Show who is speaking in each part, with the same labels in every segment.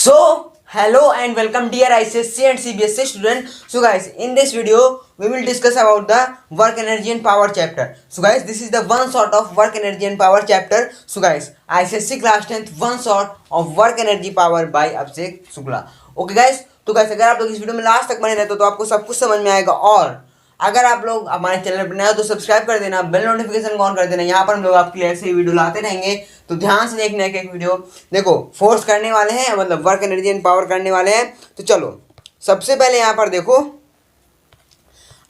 Speaker 1: Hello and welcome dear ICSC and CBSE student. So guys, in this video we will discuss about the work energy and power chapter. So guys, this is the one sort of work energy and power chapter. So guys, ICSC class 10th one sort of work energy power by Abhishek Shukla. Okay guys, तो guys अगर आप लोग इस video में last तक बने रहते तो आपको सब कुछ समझ में आएगा। और अगर आप लोग हमारे चैनल पर नए हो तो सब्सक्राइब कर देना, बेल नोटिफिकेशन ऑन कर देना। यहाँ पर हम लोग आपके लिए ऐसे वीडियो लाते रहेंगे, तो ध्यान से देखना एक एक वीडियो। देखो फोर्स करने वाले हैं, मतलब वर्क एनर्जी एंड पावर करने वाले हैं। तो चलो सबसे पहले यहाँ पर देखो,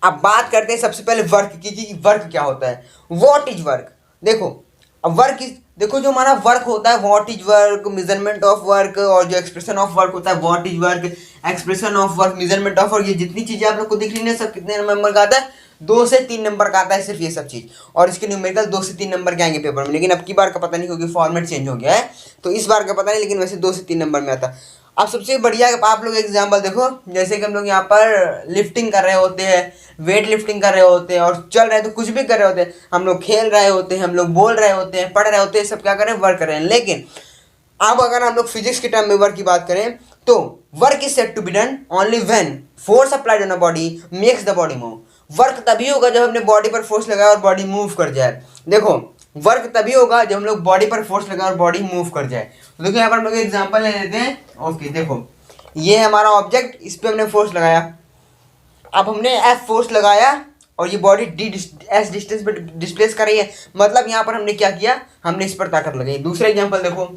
Speaker 1: अब बात करते हैं सबसे पहले वर्क की कि वर्क क्या होता है। What is work. देखो अब वर्क इज, देखो जो हमारा वर्क होता है what is work, measurement of work, और जो एक्सप्रेशन ऑफ वर्क होता है what is work, expression of work, measurement of work, ये जितनी चीजें आप लोग को दिख रही है सब कितने नंबर का आता है? 2 से 3 नंबर का आता है सिर्फ ये सब चीज। और इसके न्यूमेरिकल 2 से 3 नंबर के आएंगे पेपर में, लेकिन अब की बार का पता नहीं क्योंकि फॉर्मेट चेंज हो गया है, तो इस बार का पता नहीं, लेकिन वैसे 2 से 3 नंबर में आता है। अब सबसे बढ़िया आप लोग एग्जाम्पल देखो, जैसे कि हम लोग यहाँ पर लिफ्टिंग कर रहे होते हैं, वेट लिफ्टिंग कर रहे होते हैं, और चल रहे हैं तो कुछ भी कर रहे होते हैं, हम लोग खेल रहे होते हैं, हम लोग बोल रहे होते हैं, पढ़ रहे होते हैं, सब क्या कर रहे हैं? वर्क कर रहे हैं। लेकिन अब अगर हम लोग फिजिक्स के टर्म में वर्क की बात करें तो work is said to be done only when force applied on a body makes the body move. Work तभी होगा जब हमने बॉडी पर फोर्स लगाया और बॉडी मूव कर जाए। देखो वर्क तभी होगा जब हम लोग बॉडी पर फोर्स लगाए और बॉडी मूव कर जाए। तो देखो यहाँ पर हम लोग एग्जांपल ले लेते हैं। ओके देखो ये है हमारा ऑब्जेक्ट, इस पर हमने फोर्स लगाया, अब हमने एफ फोर्स लगाया और ये बॉडी एस डिस्टेंस पे डिस्प्लेस कर रही है, मतलब यहाँ पर हमने क्या किया? हमने इस पर ताकत लगाई। दूसरा एग्जांपल देखो,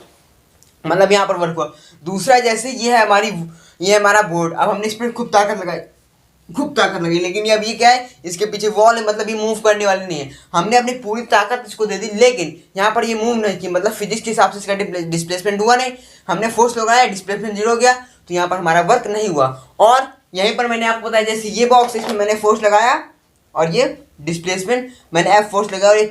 Speaker 1: मतलब यहाँ पर वर्क हुआ। दूसरा जैसे ये है हमारा बोर्ड, अब हमने इस पर खूब ताकत लगाई, लेकिन अब ये क्या है? इसके पीछे वॉल है, मतलब ये मूव करने वाली नहीं है। हमने अपनी पूरी ताकत इसको दे दी, लेकिन यहाँ पर ये मूव नहीं की, मतलब फिजिक्स के हिसाब से इसका डिस्प्लेसमेंट हुआ नहीं। हमने फोर्स लगाया, डिस्प्लेसमेंट 0 हो गया, तो यहाँ पर हमारा वर्क नहीं हुआ। और यहीं पर मैंने आपको बताया, जैसे ये बॉक्स है, इसमें मैंने फोर्स लगाया और ये डिस्प्लेसमेंट, मैंने एफ फोर्स लगाया और ये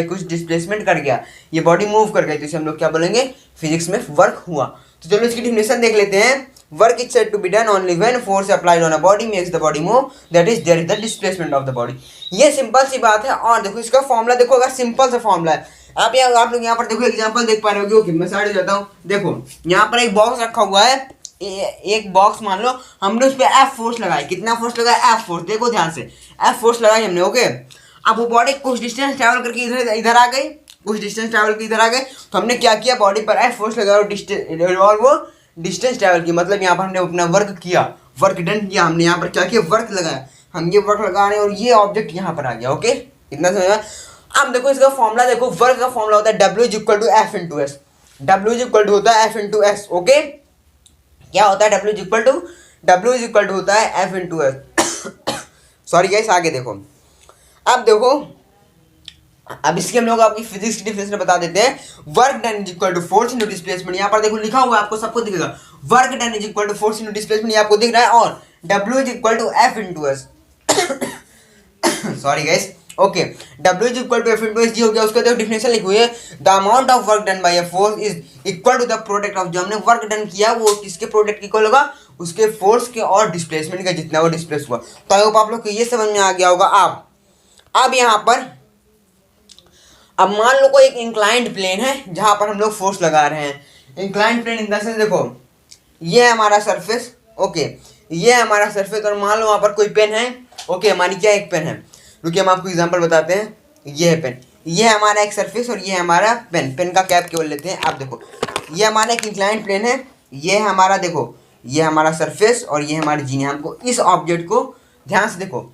Speaker 1: कुछ डिस्प्लेसमेंट कर गया, ये बॉडी मूव कर गई, तो इसे हम लोग क्या बोलेंगे? फिजिक्स में वर्क हुआ। तो चलो इसकी डेफिनेशन देख लेते हैं। Work is said to be done only when force applied on a body makes the body move, that is there is the displacement of the body. ये सिंपल सी बात है। और देखो इसका फॉर्मूला देखो, अगर सिंपल सा फॉर्मूला है, आप लोग यहाँ पर देखो एग्जांपल देख पा रहे हो कि मैं साइड हो जाता हूँ। देखो यहाँ पर एक बॉक्स रखा हुआ है, एक बॉक्स मान लो, हमने उस पर एफ फोर्स लगाया। कितना फोर्स लगाया? F force. देखो ध्यान से, एफ फोर्स लगाई हमने। ओके अब वो बॉडी कुछ डिस्टेंस ट्रैवल करके इधर आ गई, कुछ डिस्टेंस ट्रैवल करके इधर आ गए, तो हमने क्या किया? बॉडी पर एफ फोर्स लगाया और वो डिस्टेंस ट्रैवल की, मतलब यहाँ पर हमने अपना वर्क किया, वर्क डन किया। हमने यहाँ पर क्या किया? वर्क लगाया। हम ये वर्क लगा रहे हैं और ये ऑब्जेक्ट यहाँ पर आ गया। ओके इतना समझ। अब देखो इसका फॉर्मूला देखो, वर्क का फॉर्मूला होता है W is equal to F into S. W is equal to होता है एफ इंटू एस। ओके क्या होता है? W इज इक्वल टू होता है F into S. Sorry guys, आगे देखो। अब देखो, अब इसके हम लोग आपकी फिजिक्स की डिफिनेशन बता देते हैं। Work done is equal to force into displacement. यहाँ पर देखो लिखा हुआ है, आपको सबको दिखेगा। Work done is equal to force into displacement, ये आपको दिख रहा है। और W is equal to F into S. Sorry guys. Okay W is equal to F into S जी हो गया। उसका देखो डिफिनेशन लिखी हुई है, the amount of work done by a force is equal to the product of, जो हमने वर्क डन किया वो किसके प्रोडक्ट की इक्वल होगा? उसके फोर्स के और डिस्प्लेसमेंट का, जितना वो डिस्प्लेस हुआ। तो आई होप आप लोग को ये समझ में आ गया होगा। अब यहाँ पर अब मान लो कोई एक इंक्लाइंड प्लेन है जहां पर हम लोग फोर्स लगा रहे हैं। Inclined plane in the sense, देखो ये है हमारा सरफेस। ओके ये है हमारा सरफेस, और मान लो वहां पर कोई पेन है। ओके हमारी क्या एक पेन है, रुकिए हम आपको एग्जांपल बताते हैं। ये है पेन, ये है हमारा एक सरफेस और ये है हमारा पेन। पेन का कैप केवल लेते हैं। आप देखो ये हमारा एक इंक्लाइंड प्लेन है, ये है हमारा, देखो ये हमारा सरफेस और ये हमारी जीनी। हमको इस ऑब्जेक्ट को ध्यान से देखो,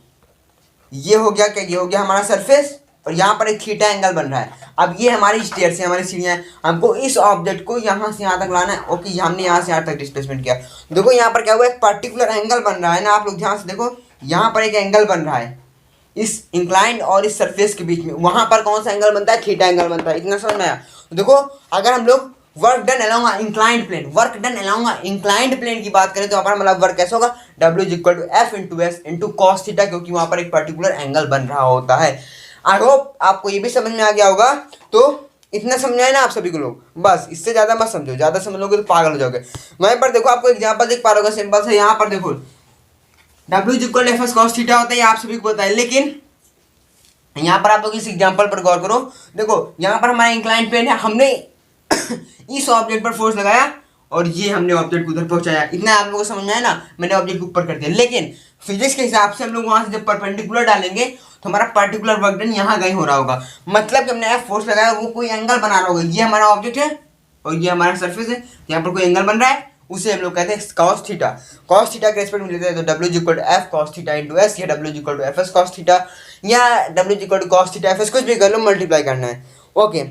Speaker 1: ये हो गया क्या? ये हो गया हमारा सरफेस और यहाँ पर एक थीटा एंगल बन रहा है। अब ये हमारी स्टेयर्स है, हमारी सीढ़ियाँ हैं, हमको इस ऑब्जेक्ट को यहाँ से यहाँ तक लाना है। ओके हमने यहाँ से यहाँ तक डिस्प्लेसमेंट किया। देखो यहाँ पर क्या हुआ? एक पर्टिकुलर एंगल बन रहा है ना, आप लोग ध्यान से देखो, यहाँ पर एक एंगल बन रहा है इस इंक्लाइंड और इस सरफेस के बीच में। वहाँ पर कौन सा एंगल बनता है? थीटा एंगल बनता है। इतना समझ में आया? तो देखो अगर हम लोग work done along inclined plane की बात करें तो यहाँ पर हमारा वर्क कैसा होगा? W is equal to F into S into cos theta, क्योंकि वहाँ पर एक पर्टिकुलर एंगल बन रहा होता है। आई होप आपको ये भी समझ में आ गया होगा। तो इतना समझाए ना आप सभी को लोग, बस इससे ज़्यादा मत समझो, ज़्यादा समझ लोगे तो पागल हो जाओगे। वहीं पर देखो आपको एग्जाम्पल देख पा रहे होगा सिंपल से। यहाँ पर देखो W is equal to F S cos theta होता है, आप सभी को पता है। लेकिन यहाँ पर आप लोग इस एग्जाम्पल पर गौर करो। देखो यहाँ पर हमारा इंक्लाइंड प्लेन है, हमने इस ऑब्जेक्ट पर फोर्स लगाया और ये हमने ऑब्जेक्ट को उधर पहुंचाया। इतना आप लोगों को समझ में आया ना, मैंने ऑब्जेक्ट को ऊपर कर दिया। लेकिन फिजिक्स के हिसाब से हम लोग वहां से जब परपेंडिकुलर डालेंगे तो हमारा पर्टिकुलर वर्क डन यहाँ कहीं हो रहा होगा। मतलब कि हमने फोर्स लगाया, वो कोई एंगल बना रहा होगा। ये हमारा ऑब्जेक्ट है और ये हमारा सरफेस है, यहाँ पर कोई एंगल बन रहा है, उसे हम लोग कहते हैं कॉस थीटा। कॉस थीटा के रेस्पेक्ट में लेते हैं तो W equal to F cos theta into S, या W equal to F S cos theta, या W equal to cos theta F S, कुछ भी कर लो, मल्टीप्लाई करना है। ओके,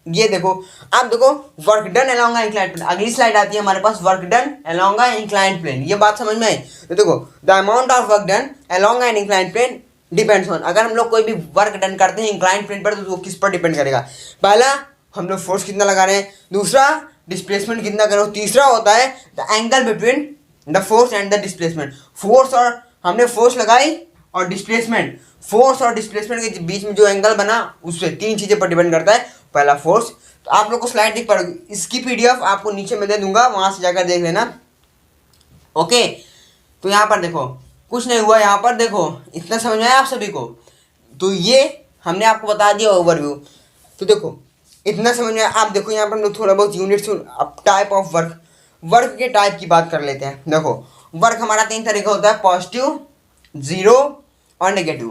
Speaker 1: ये देखो, आप देखो work done along inclined plane. अगली स्लाइड आती है हमारे पास, work done along inclined plane. ये बात समझ में आई? तो देखो, the amount of work done along an inclined plane depends on, अगर हम लोग कोई भी वर्क डन करते हैं इंक्लाइंड प्लेन पर तो वो किस पर डिपेंड करेगा? पहला, हम लोग फोर्स कितना लगा रहे हैं, दूसरा डिस्प्लेसमेंट कितना करो, तीसरा होता है the angle between the force and the displacement. Force और हमने फोर्स लगाई और डिस्प्लेसमेंट, फोर्स और डिस्प्लेसमेंट के बीच में जो एंगल बना उससे तीन चीजें पर डिपेंड करता है। पहला फोर्स, तो आप लोग को स्लाइड दिख पा रही, इसकी पीडीएफ आपको नीचे में दे दूंगा, वहां से जाकर देख लेना। ओके, तो यहाँ पर देखो कुछ नहीं हुआ, यहाँ पर देखो, इतना समझ में आया आप सभी को? तो ये हमने आपको बता दिया ओवरव्यू। तो देखो इतना समझ में, आप देखो यहाँ पर हम लोग थोड़ा बहुत यूनिट्स, अब टाइप ऑफ वर्क, वर्क के टाइप की बात कर लेते हैं। देखो वर्क हमारा तीन तरह का होता है, पॉजिटिव, जीरो और नेगेटिव।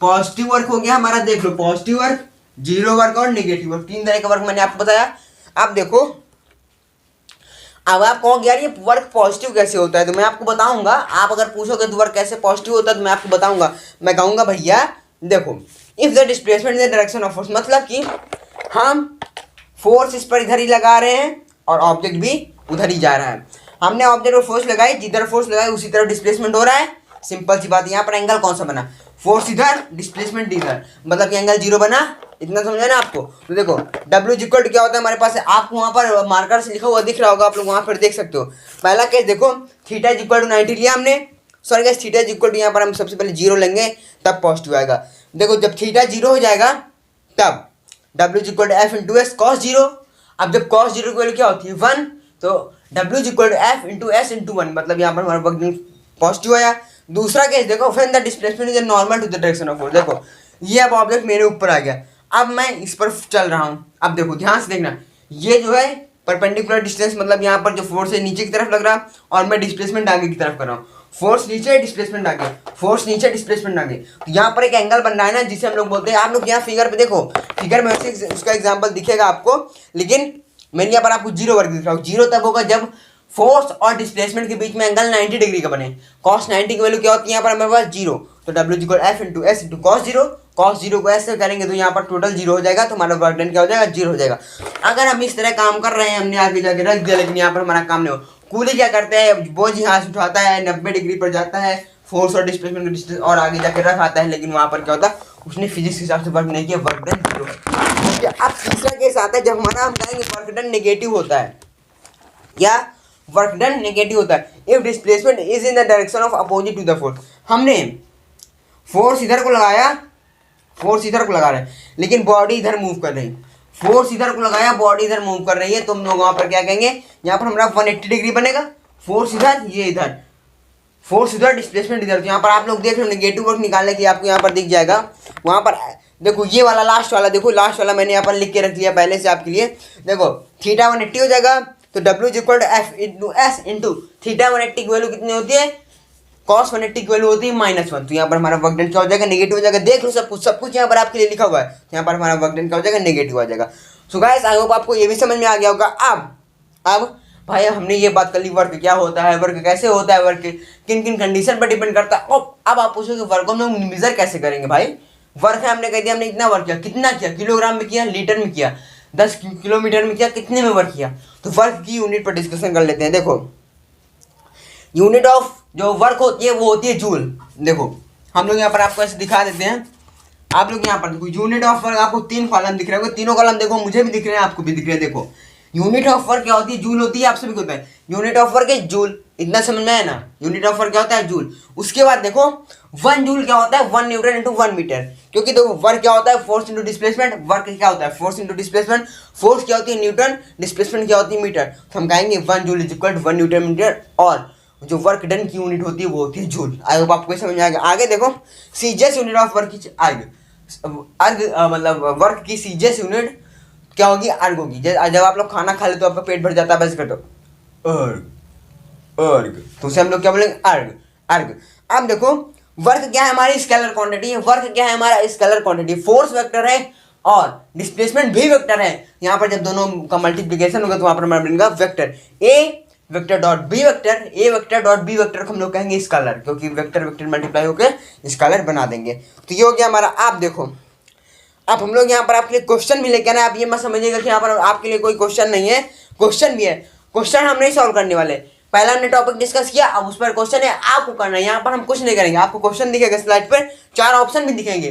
Speaker 1: पॉजिटिव वर्क हो गया हमारा, देख लो, पॉजिटिव वर्क, जीरो वर्क और नेगेटिव वर्क, तीन तरह का वर्क मैंने आपको बताया। अब देखो, अब आप कहोगे यार ये वर्क पॉजिटिव कैसे होता है, तो मैं आपको बताऊंगा। आप अगर पूछोगे तो वर्क कैसे पॉजिटिव होता है तो मैं आपको बताऊंगा। मैं कहूंगा भैया देखो, if the displacement in the direction of force, मतलब कि हम फोर्स इस पर इधर ही लगा रहे हैं और ऑब्जेक्ट भी उधर ही जा रहा है। हमने ऑब्जेक्ट पर फोर्स लगाई, जिधर फोर्स लगाई उसी तरफ डिस्प्लेसमेंट हो रहा है। सिंपल सी बात है। यहाँ पर एंगल कौन सा बना, फोर्स इधर, डिस्प्लेसमेंट इधर, मतलब कि एंगल जीरो बना। इतना समझा ना आपको? तो देखो W इक्वल टू क्या होता है हमारे पास है, आपको वहाँ पर मार्कर से लिखा हुआ दिख रहा होगा, आप लोग वहाँ पर देख सकते हो। पहला केस देखो, थीटा इक्वल टू 90 लिया हमने, sorry guys, theta equal to यहाँ पर हम सबसे पहले जीरो लेंगे तब पॉजिटिव आएगा। देखो जब थीटा जीरो हो जाएगा तब W equal to F into S cos zero. अब जब कॉस जीरो की वैल्यू क्या होती है 1, तो W equal to F into S into 1, मतलब यहाँ पर हमारा वर्क पॉजिटिव आया। दूसरा केस देखो, when the displacement is normal to the direction of force. देखो ये अब ऑब्जेक्ट मेरे ऊपर आ गया, अब मैं इस पर चल रहा हूँ। अब देखो ध्यान से देखना, ये जो है परपेंडिकुलर डिस्टेंस, मतलब यहाँ पर जो फोर्स है नीचे की तरफ लग रहा और मैं डिस्प्लेसमेंट आगे की तरफ कर रहा हूँ। फोर्स नीचे, डिस्प्लेसमेंट आगे, फोर्स नीचे, डिस्प्लेसमेंट आगे। तो यहाँ पर एक एंगल बन रहा है ना, जिसे हम लोग बोलते हैं, आप लोग यहाँ फिगर पे देखो, फिगर में वैसे उसका एग्जाम्पल दिखेगा आपको, लेकिन मैंने यहाँ पर आपको जीरो वर्क दिख रहा हूँ। जीरो तब होगा जब फोर्स और डिस्प्लेसमेंट के बीच में एंगल 90 डिग्री का बने। कॉस 90 की वैल्यू क्या होती है यहाँ पर हमारे पास जीरो, तो W equal F into S into cos zero. Cos zero को ऐसे करेंगे तो यहाँ पर टोटल जीरो हो जाएगा, तो हमारा वर्क डन क्या हो जाएगा, जीरो हो जाएगा। अगर हम इस तरह काम कर रहे हैं, हमने आगे जाके रख दिया, लेकिन यहाँ पर हमारा काम नहीं हो। कूली क्या करते हैं, बोझ यहाँ से उठाता है, 90 डिग्री पर जाता है, फोर्स और डिस्प्लेसमेंट का डिस्टेंस और आगे जाके रख आता है, लेकिन वहाँ पर क्या होता है, उसने फिजिक्स के हिसाब से वर्क नहीं किया, वर्क डन जीरो। अब तीसरा केस आता है जब हमारा, हम कहेंगे वर्क डन नेगेटिव होता है, या वर्क डन नेगेटिव होता है if displacement is in the direction of opposite to the force. हमने फोर्स इधर को लगाया, फोर्स इधर को लगा रहे हैं, लेकिन बॉडी इधर मूव कर रही है। फोर्स इधर को लगाया, बॉडी इधर मूव कर रही है, तो हम लोग वहां पर क्या कहेंगे, यहाँ पर हमारा 180 डिग्री बनेगा। फोर्स इधर, ये इधर, फोर्स इधर, डिस्प्लेसमेंट इधर। तो यहाँ पर आप लोग देख लो, नेगेटिव वर्क निकालने के लिए आपको यहाँ पर दिख जाएगा। वहां पर देखो ये वाला लास्ट वाला, देखो लास्ट वाला मैंने यहाँ पर लिख के रख दिया पहले से आपके लिए। देखो थीटा 180 हो जाएगा, तो W equal to F into S into theta 180 की वैल्यू कितनी होती है, कॉस 180 की वैल्यू होती है -1। तो यहाँ पर हमारा वर्क डन क्या हो जाएगा, नेगेटिव हो जाएगा। देख लो सब कुछ यहाँ पर आपके लिए लिखा हुआ है। तो यहाँ पर हमारा वर्क डन क्या हो जाएगा, नेगेटिव आ जाएगा। सो गाइस आई होप आपको ये भी समझ में आ गया होगा। अब भाई हमने ये बात कर ली, वर्क क्या होता है, वर्क कैसे होता है, वर्क किन किन कंडीशन पर डिपेंड करता है। अब आप पूछोगे वर्क को हम लोग मेजर कैसे करेंगे। भाई वर्क है, हमने कह दिया हमने इतना वर्क किया, कितना किया, किलोग्राम में किया, लीटर में किया, 10 किलोमीटर में किया, कितने में वर्क किया। तो वर्क की यूनिट पर डिस्कशन कर लेते हैं। देखो यूनिट ऑफ जो वर्क होती है वो होती है जूल। देखो हम लोग यहाँ पर आपको ऐसे दिखा देते हैं, आप लोग यहाँ पर देखो यूनिट ऑफ वर्क, आपको 3 कॉलम दिख रहे होंगे, तीनों कॉलम देखो, मुझे भी दिख रहे हैं, आपको भी दिख रहे हैं। देखो यूनिट ऑफ वर्क क्या होती है, जूल होती है, आप सभी को होता है। Unit of work is joule, इतना समझ में है ना, यूनिट ऑफ वर्क क्या होता है, जूल। उसके बाद देखो 1 जूल क्या होता है, 1 न्यूटन इंटू 1 मीटर। क्योंकि देखो वर्क क्या होता है, फोर्स इंटू डिस्प्लेसमेंट, वर्क क्या होता है, फोर्स इंटू डिस्प्लेसमेंट, फोर्स क्या होती है न्यूटन, डिस्प्लेसमेंट क्या होती है मीटर। तो हम कहेंगे 1 joule is equal to 1 newton metre, और जो वर्क डन की यूनिट होती है वो होती है जूल। आई होप आपको समझ में आएगा। आगे देखो सीजीएस यूनिट ऑफ वर्क की अर्ग मतलब वर्क की सीजीएस यूनिट क्या होगी, अर्ग होगी। जब आप लोग खाना खा लेते हो, आपका पेट भर जाता है, बस कर दो, अर्ग अर्ग, तो उसे हम लोग क्या बोलेंगे? अर्ग अर्ग। अब देखो वर्क क्या है हमारी? स्केलर क्वांटिटी है। वर्क क्या है हमारा? Scalar quantity. फोर्स वेक्टर है और डिस्प्लेसमेंट भी वेक्टर है। यहाँ पर जब दोनों का मल्टीप्लीकेशन होगा तो वहां पर हमारा बनेगा वेक्टर। ए वेक्टर डॉट बी वेक्टर, ए वेक्टर डॉट बी वेक्टर को हम लोग कहेंगे स्केलर, क्योंकि वेक्टर वेक्टर मल्टीप्लाई होकर स्केलर बना देंगे। तो ये हो गया हमारा। आप देखो अब हम लोग यहाँ पर आपके लिए क्वेश्चन भी लेके आना है। आप ये मत समझिएगा कि यहाँ पर आपके लिए कोई क्वेश्चन नहीं है, क्वेश्चन भी है। क्वेश्चन हम नहीं सॉल्व करने वाले, पहला हमने टॉपिक डिस्कस किया, अब उस पर क्वेश्चन है आपको करना है। यहाँ पर हम कुछ नहीं करेंगे, आपको क्वेश्चन दिखेगा स्लाइड पर, 4 ऑप्शन भी दिखेंगे।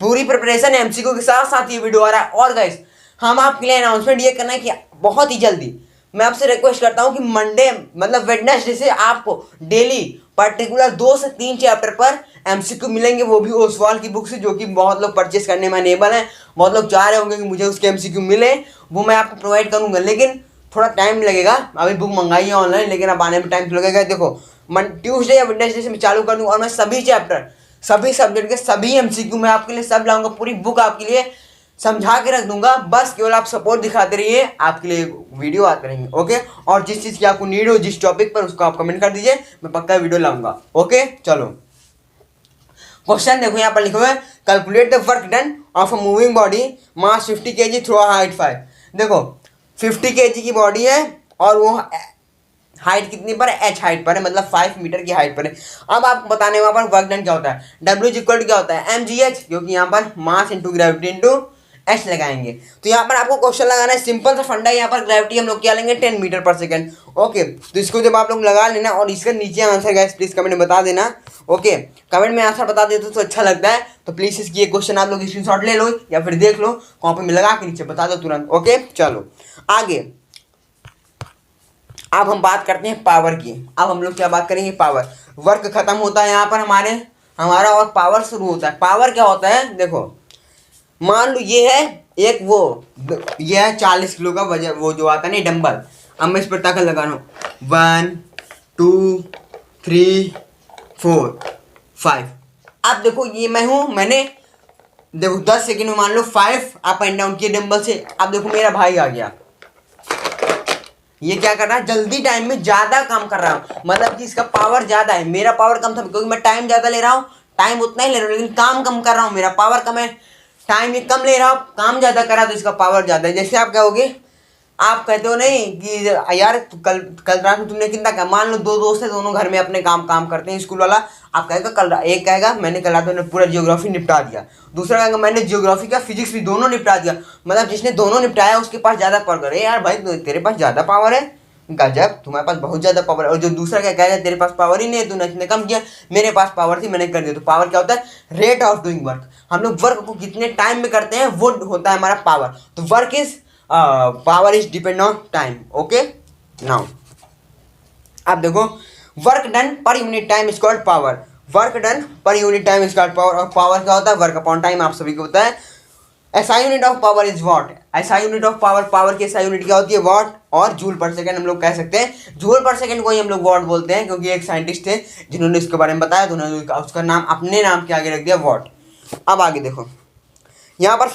Speaker 1: पूरी प्रिपरेशन है एमसीक्यू के साथ साथ ये वीडियो आ रहा है। और गाइस हम आपके लिए अनाउंसमेंट ये करना है कि बहुत ही जल्दी मैं आपसे रिक्वेस्ट करता हूं कि मंडे मतलब वेडनेसडे से आपको डेली पर्टिकुलर 2 से 3 चैप्टर पर एमसीक्यू मिलेंगे, वो भी ओसवाल की बुक से, जो कि बहुत लोग परचेस करने में अनेबल हैं। बहुत लोग चाह रहे होंगे कि मुझे उसके एमसीक्यू मिले, वो मैं आपको प्रोवाइड करूंगा, लेकिन थोड़ा टाइम लगेगा। अभी बुक मंगाई है ऑनलाइन, लेकिन अब आने में टाइम लगेगा। देखो ट्यूसडे या वेडनेसडे से मैं चालू कर दूंगा और मैं सभी चैप्टर, सभी सब्जेक्ट के सभी एमसीक्यू मैं आपके लिए सब लाऊंगा, पूरी बुक आपके लिए समझा के रख दूंगा। बस केवल आप सपोर्ट दिखाते रहिए, आपके लिए वीडियो आते रहेंगे। ओके, और जिस चीज़ की आपको नीड हो, जिस टॉपिक पर, उसको आप कमेंट कर दीजिए, मैं पक्का वीडियो लाऊंगा। ओके चलो क्वेश्चन देखो यहाँ पर लिखा हुआ है, calculate the work done of a moving body mass 50 kg through height 5। देखो 50 kg की बॉडी है और वो हाइट कितनी पर है? h हाइट पर है, मतलब 5 मीटर की हाइट पर है। अब आपको बताने वहां पर वर्क डन क्या होता है। W इक्वल क्या होता है? mgh, क्योंकि यहाँ पर mass into gravity into H लगाएंगे। तो यहाँ पर आपको क्वेश्चन लगाना है, सिंपल सा फंडा है। यहाँ पर ग्रेविटी हम लोग क्या लेंगे? 10 मीटर पर सेकंड। ओके, तो इसको जब आप लोग लगा लेना और इसका नीचे आंसर गाइस प्लीज कमेंट में बता देना। ओके, कमेंट में आंसर बता देते तो अच्छा लगता है। तो प्लीज इसकी एक क्वेश्चन आप लोग स्क्रीनशॉट ले लो या फिर देख लो, कॉपी में लगा के नीचे बता दो तुरंत। ओके चलो आगे। अब हम बात करते हैं पावर की। अब हम लोग क्या बात करेंगे? पावर। वर्क खत्म होता है यहाँ पर हमारा और पावर शुरू होता है। पावर क्या होता है? देखो मान लो ये है एक ये है 40 किलो का वजन, वो जो आता है नहीं डंबल। अब मैं इस पर ताकत लगा रहा हूँ 1 2 3 4 5। अब देखो ये मैं हूँ, मैंने देखो 10 सेकेंड में मान लो 5 अप एंड डाउन किए डंबल से। अब देखो मेरा भाई आ गया, ये क्या कर रहा है? जल्दी टाइम में ज्यादा काम कर रहा हूँ, मतलब कि इसका पावर ज्यादा है, मेरा पावर कम था, क्योंकि मैं टाइम ज्यादा ले रहा हूँ। टाइम उतना ही ले रहा हूँ लेकिन काम कम कर रहा हूँ, मेरा पावर कम है। टाइम ये कम ले रहा हूँ, काम ज्यादा कर रहा तो इसका पावर ज्यादा है। जैसे आप कहोगे, आप कहते हो नहीं कि यार कल रात में तुमने कितना काम, मान लो 2 दोस्त है, दोनों घर में अपने काम करते हैं। स्कूल वाला आप कहेगा एक कहेगा मैंने कल रात में पूरा जियोग्राफी निपटा दिया, दूसरा कहेगा मैंने जियोग्राफी का फिजिक्स भी दोनों निपटा दिया। मतलब जिसने दोनों निपटाया उसके पास ज्यादा पावर है। यार भाई तेरे पास ज्यादा पावर है, गजब, तुम्हारे पास बहुत ज्यादा पावर है। और जो दूसरा क्या कहेगा तेरे पास पावर ही नहीं है, तूने इतने कम किया, मेरे पास पावर थी मैंने कर दिया। तो पावर क्या होता है? Rate of doing work. हम लोग वर्क को कितने टाइम में करते हैं वो होता है हमारा पावर। तो work is power is depend on time. Okay now अब देखो work done per unit time is called power. Work done per unit time is called power. और पावर क्या होता है? वर्क अपॉन टाइम, आप सभी को होता है। SI unit of power is what. SI unit of power, power की एसआई यूनिट क्या होती है? वॉट। और जूल पर सेकंड हम लोग कह सकते हैं। जूल पर सेकंड को ही हम लोग वॉट बोलते हैं, क्योंकि एक साइंटिस्ट थे जिन्होंने इसके बारे में बताया, तो उन्होंने उसका नाम अपने नाम के आगे रख दिया वॉट। अब आगे देखो यहाँ पर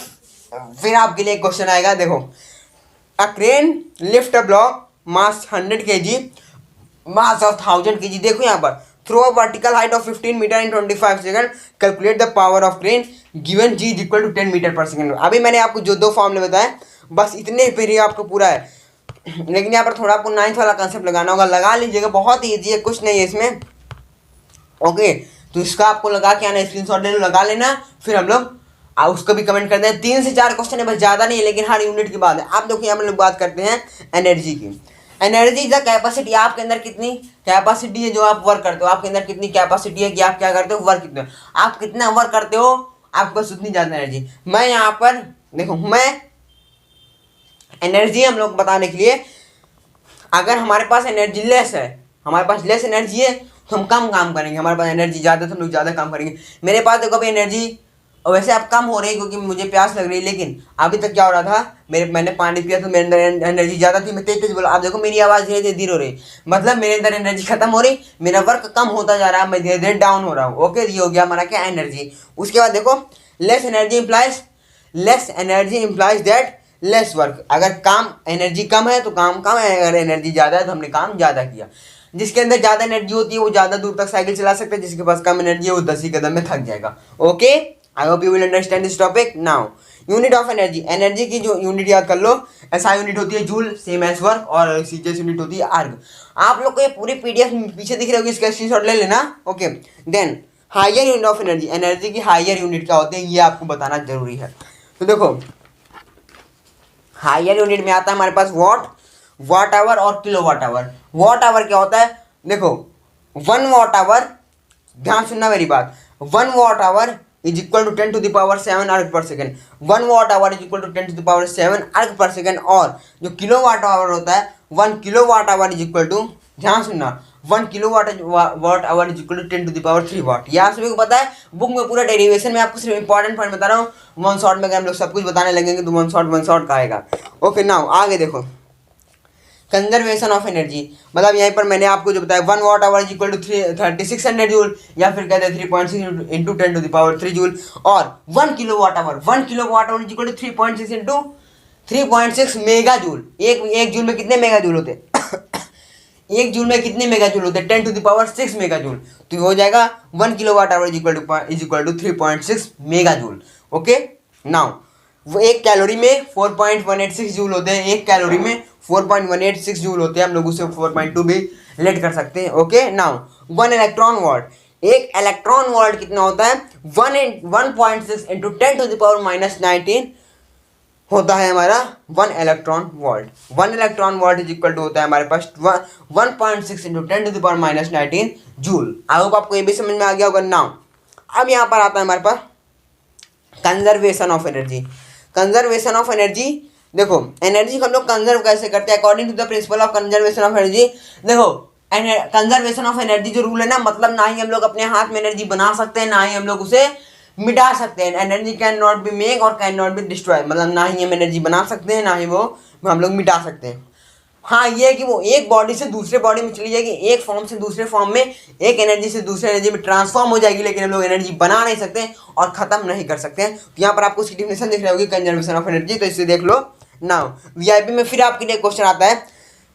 Speaker 1: फिर आपके लिए एक क्वेश्चन आएगा। देखो a crane lift a block mass 100 kg mass of 1000 kg। देखो यहाँ पर through a vertical height of 15 metre in 25 second, calculate the power of crane given G is equal to 10 metre per second. अभी मैंने आपको जो 2 फॉर्मूले बताए बस इतने पर ही आपको पूरा है, लेकिन यहाँ पर थोड़ा आपको 9th वाला कंसेप्ट लगाना होगा। लगा लीजिएगा, बहुत ही ईजी है, कुछ नहीं है इसमें। ओके तो इसका आपको लगा के आना, स्क्रीनशॉट ले लो, लगा लेना, फिर हम लोग उसको भी कमेंट करते हैं। 3 से 4 क्वेश्चन है, बस ज़्यादा नहीं है, लेकिन हर यूनिट की बात है। आप देखो यहाँ हम लोग बात करते हैं एनर्जी की। एनर्जी इज द कैपेसिटी, आपके अंदर कितनी कैपेसिटी है जो आप वर्क करते हो, आपके अंदर कितनी कैपेसिटी है कि आप क्या करते हो, वर्क कितना, आप कितना वर्क करते हो, आपके पास उतनी ज़्यादा एनर्जी। मैं यहाँ पर देखो, मैं एनर्जी हम लोग बताने के लिए, अगर हमारे पास एनर्जी लेस है, हमारे पास लेस एनर्जी है तो हम कम काम करेंगे। हमारे पास एनर्जी ज़्यादा है तो हम लोग ज़्यादा काम करेंगे। मेरे पास देखो अभी एनर्जी और वैसे अब कम हो रही है क्योंकि मुझे प्यास लग रही है, लेकिन अभी तक क्या हो रहा था, मैंने पानी पिया तो मेरे अंदर एनर्जी ज़्यादा थी, मैं तेज बोला। आप देखो मेरी आवाज़ धीरे धीरे हो रही, मतलब मेरे अंदर एनर्जी खत्म हो रही, मेरा वर्क कम होता जा रहा है, मैं धीरे धीरे डाउन हो रहा हूँ। ओके ये हो गया हमारा क्या, एनर्जी। उसके बाद देखो less energy implies that lace work. अगर काम एनर्जी कम है तो काम कम है, अगर एनर्जी ज़्यादा है तो हमने काम ज़्यादा किया। जिसके अंदर ज़्यादा एनर्जी होती है वो ज़्यादा दूर तक साइकिल चला सकता है, जिसके पास कम एनर्जी है वो 10 ही कदम में थक जाएगा। Okay, I hope you will understand this topic now. Unit of energy, energy की जो यूनिट याद कर लो, एसआई यूनिट होती है जूल, सेम एज वर्क, और सीजीएस यूनिट होती है आर्ग। आप लोग को ये पूरी पीडीएफ पीछे दिख रही होगी, इसका स्क्रीनशॉट ले लेना। Okay, then higher unit of energy, energy की हायर यूनिट क्या होते हैं ये आपको बताना जरूरी है। तो देखो हायर यूनिट में आता है हमारे पास वॉट, वाट आवर और kilowatt hour. Watt hour क्या होता है, देखो 1 वाट आवर, ध्यान सुनना मेरी बात, 1 watt hour is equal to 10 to the power 7 erg per second. 1 watt hour is equal to 10 to the power 7 erg per second. और जो किलो वाट आवर होता है, 1 kilowatt hour is equal to, ध्यान सुनना, 1 kilowatt hour is equal to 10 to the power 3 watt. यह सभी को पता है, बुक में पूरा डेरिवेशन में आपको सिर्फ इंपॉर्टेंट पॉइंट बता रहा हूँ। वन शॉट में अगर हम लोग सब कुछ बताने लगेंगे तो वन शॉट का आएगा। ओके, नाउ आगे देखो कंजर्वेशन ऑफ एनर्जी, मतलब यहीं पर मैंने आपको जो बताया 1 watt hour is equal to 3600 joule, या फिर कहते हैं 3.6 into 10 to the power 3 joule. और 1 kilowatt hour is equal to 3.6 into 3.6 megajoule. एक जूल में कितने मेगा जूल होते हैं एक जूल में कितने मेगा जूल होते हैं, 10 to the power 6 megajoule. तो हो जाएगा 1 kilowatt hour is equal to 3.6 megajoule. Okay, now वो एक कैलोरी में 4.186 जूल होते हैं, एक कैलोरी में 4.186 जूल होते हैं, हम लोग उसे 4.2 भी लेट कर सकते हैं। ओके, नाउ 1 इलेक्ट्रॉन वोल्ट, एक इलेक्ट्रॉन वोल्ट कितना होता है, 1.6 इंटू 10 to the power -19 होता है हमारा 1 electron volt. 1 electron volt is equal to होता है हमारे पास 1.6 into 10 to the power -19 joule. I hope आपको ये भी समझ में आ गया होगा। नाउ अब यहाँ पर आता है हमारे पास conservation of energy. Conservation of energy, देखो एनर्जी को हम लोग कंजर्व कैसे करते हैं according to the principle of conservation of energy. देखो कंजर्वेशन ऑफ एनर्जी जो रूल है ना, मतलब ना ही हम लोग अपने हाथ में एनर्जी बना सकते हैं, ना ही हम लोग उसे मिटा सकते हैं। Energy can not be make और कैन नॉट बी डिस्ट्रॉय, मतलब ना ही हम एनर्जी बना सकते हैं, ना ही वो हम लोग मिटा सकते हैं। हाँ, ये है कि वो एक बॉडी से दूसरे बॉडी में चली जाएगी, एक फॉर्म से दूसरे फॉर्म में, एक एनर्जी से दूसरे एनर्जी में ट्रांसफॉर्म हो जाएगी, लेकिन हम लोग एनर्जी बना नहीं सकते और ख़त्म नहीं कर सकते हैं। तो यहाँ पर आपको उसकी डिफिनेशन दिख रही होगी कंजर्वेशन ऑफ एनर्जी, तो इसे देख लो। नाउ वीआईपी में फिर आपके लिए क्वेश्चन आता है,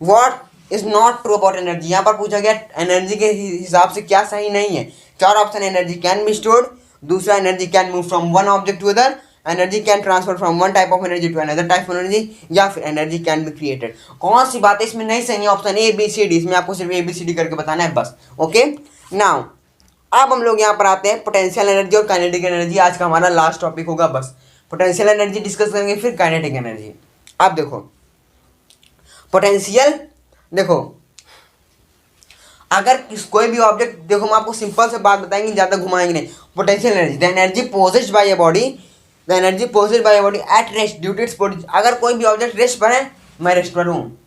Speaker 1: what is not true about energy. यहाँ पर पूछा गया एनर्जी के हिसाब से क्या सही नहीं है। 4 option, energy can be stored, दूसरा energy can move from one object to other, energy can transfer from one type of energy to another type of energy, या फिर एनर्जी कैन बी क्रिएटेड। कौन सी बात है इसमें नहीं सही है, option A B C D, इसमें आपको सिर्फ ए बी सी डी करके बताना है बस। ओके, नाउ अब हम लोग यहाँ पर आते हैं पोटेंशियल एनर्जी और काइनेटिक एनर्जी। आज का हमारा लास्ट टॉपिक होगा बस। पोटेंशियल एनर्जी डिस्कस करेंगे, फिर काइनेटिक एनर्जी। अब देखो पोटेंशियल, देखो अगर कोई भी ऑब्जेक्ट, देखो हम आपको सिंपल से बात बताएंगे, ज़्यादा घुमाएंगे नहीं। Potential energy, the energy possessed by a body, the energy possessed by a body at rest due to its body. अगर कोई भी ऑब्जेक्ट रेस्ट पर है, मैं रेस्ट पर हूँ,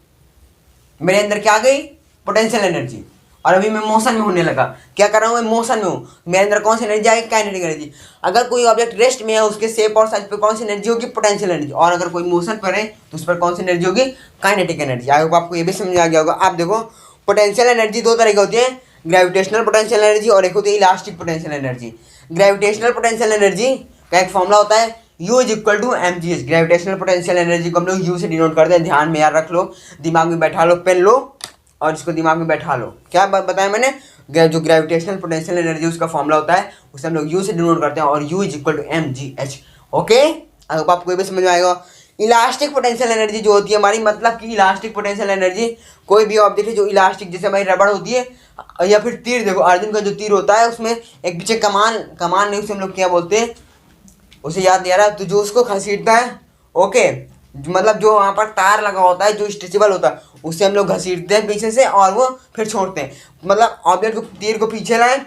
Speaker 1: मेरे अंदर क्या आ गई, पोटेंशियल एनर्जी। और अभी मैं मोशन में होने लगा, क्या कर रहा हूँ, मैं मोशन में हूँ, मेरे अंदर कौन सी एनर्जी आएगी, काइनेटिक एनर्जी। अगर कोई ऑब्जेक्ट रेस्ट में है, उसके शेप और साइज पर कौन सी एनर्जी होगी, पोटेंशियल एनर्जी। और अगर कोई मोशन पर है तो उस पर कौन सी एनर्जी होगी, काइनेटिक एनर्जी। आई होप आपको ये भी समझ आ गया होगा। आप देखो पोटेंशियल एनर्जी दो तरह की होती है, ग्रेविटेशनल पोटेंशियल एनर्जी और एक होती है elastic potential energy. Gravitational potential energy का एक फॉर्मूला होता है U is equal to mgh। Gravitational potential energy को हम लोग U से डिनोट करते हैं, ध्यान में याद रख लो, दिमाग में बैठा लो, पेन लो और इसको दिमाग में बैठा लो। क्या बताया मैंने, जो ग्रेविटेशनल पोटेंशियल एनर्जी उसका फॉर्मूला होता है, उसे हम लोग U से डिनोट करते हैं और U is equal to mgh। Okay, अब आपको ये भी समझ में आएगा। इलास्टिक पोटेंशियल एनर्जी जो होती है हमारी, मतलब कि इलास्टिक पोटेंशियल एनर्जी कोई भी ऑब्जेक्ट है जो इलास्टिक, जैसे हमारी रबड़ होती है या फिर तीर, देखो अर्जुन का जो तीर होता है उसमें एक पीछे कमान नहीं, उसे हम लोग क्या बोलते हैं, उसे याद नहीं आ रहा, तो जो उसको घसीटता है, ओके, मतलब जो वहाँ पर तार लगा होता है जो स्ट्रेचेबल होता है, उससे हम लोग घसीटते हैं पीछे से और वो फिर छोड़ते हैं। मतलब ऑब्जेक्ट को, तीर को पीछे लाए,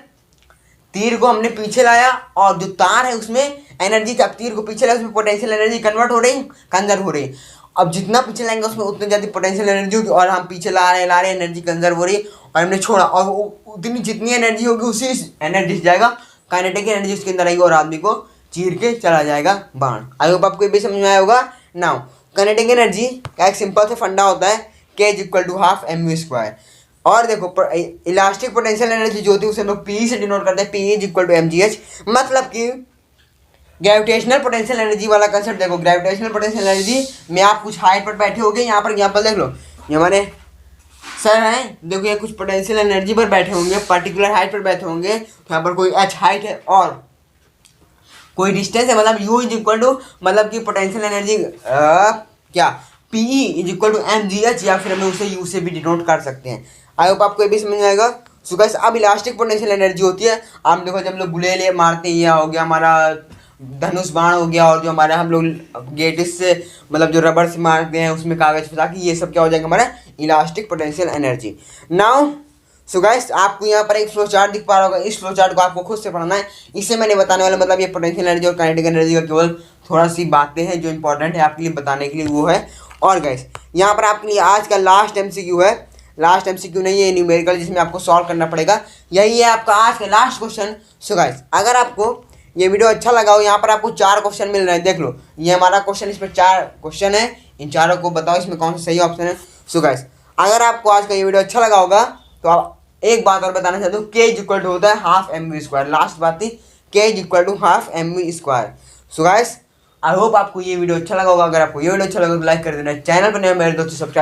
Speaker 1: तीर को हमने पीछे लाया और जो तार है उसमें एनर्जी, जब तीर को पीछे लाया उसमें पोटेंशियल एनर्जी कन्वर्ट हो रही, कंजर्व हो रही। अब जितना पीछे लाएंगे उसमें उतनी ज़्यादा पोटेंशियल एनर्जी होगी, और हम पीछे ला रहे एनर्जी कंजर्व हो रही और हमने छोड़ा, और उतनी जितनी एनर्जी होगी उसी एनर्जी से जाएगा, काइनेटिक एनर्जी उसके अंदर आएगी और आदमी को चीर के चला जाएगा बाण। आई होप आपको ये भी समझ में आया होगा। नाउ काइनेटिक एनर्जी का एक सिंपल से फंडा होता है, K is equal to half mv²। और देखो इलास्टिक पोटेंशियल एनर्जी जो होती है उसे हम लोग P से डिनोट करते हैं, P is equal to mgh। मतलब कि ग्रेविटेशनल पोटेंशियल एनर्जी वाला कंसेप्ट देखो। ग्रेविटेशनल पोटेंशियल एनर्जी में आप कुछ हाइट पर बैठे होगे, यहाँ पर एग्जाम्पल देख लो, ये हमारे सर हैं, देखो ये कुछ पोटेंशियल एनर्जी पर बैठे होंगे, पर्टिकुलर हाइट पर बैठे होंगे, तो यहाँ पर कोई h हाइट है और कोई डिस्टेंस है, मतलब u इज इक्वल टू, मतलब कि पोटेंशियल एनर्जी क्या PE is equal to mgh, या फिर हमें उसे u से भी डिनोट कर सकते हैं। आई होप आपको ये भी समझ में आएगा। सो गाइस अब इलास्टिक पोटेंशियल एनर्जी होती है, आप देखो जब लोग गुलेले मारते हैं, या हो गया हमारा धनुष बाण हो गया, और जो हमारा हम लोग गेटिस से मतलब जो रबर से मारते हैं उसमें कागज फंसा के, ये सब क्या हो जाएगा हमारा elastic potential energy. Now so guys आपको यहाँ पर एक फ्लो चार्ट दिख पा रहा होगा, इस फ्लो चार्ट को आपको खुद से पढ़ना है, इससे मैंने बताने वाला मतलब ये पोटेंशियल एनर्जी और काइनेटिक एनर्जी का केवल थोड़ा सी बातें हैं जो इंपॉर्टेंट है आपके लिए बताने के लिए, वो है। और गाइस यहाँ पर आपके लिए आज का लास्ट MCQ है, लास्ट MCQ नहीं है, न्यूमेरिकल, जिसमें आपको सॉल्व करना पड़ेगा, यही है आपका आज का लास्ट क्वेश्चन। सो गाइस अगर आपको ये वीडियो अच्छा लगा हो, यहाँ पर आपको 4 क्वेश्चन मिल रहे हैं, देख लो ये हमारा क्वेश्चन, इसमें 4 क्वेश्चन है, इन चारों को बताओ इसमें कौन सा सही ऑप्शन है। सो गाइस अगर आपको आज का ये वीडियो अच्छा लगा होगा तो आप एक बात और बताना चाहते हो, k इज इक्वल टू होता है हाफ mv², लास्ट बात थी, k is equal to half mv²। So guys I hope आपको ये वीडियो अच्छा लगा होगा। अगर आपको ये वीडियो अच्छा लगा तो लाइक कर देना, चैनल पर नए मेरे दोस्तों सब्सक्राइब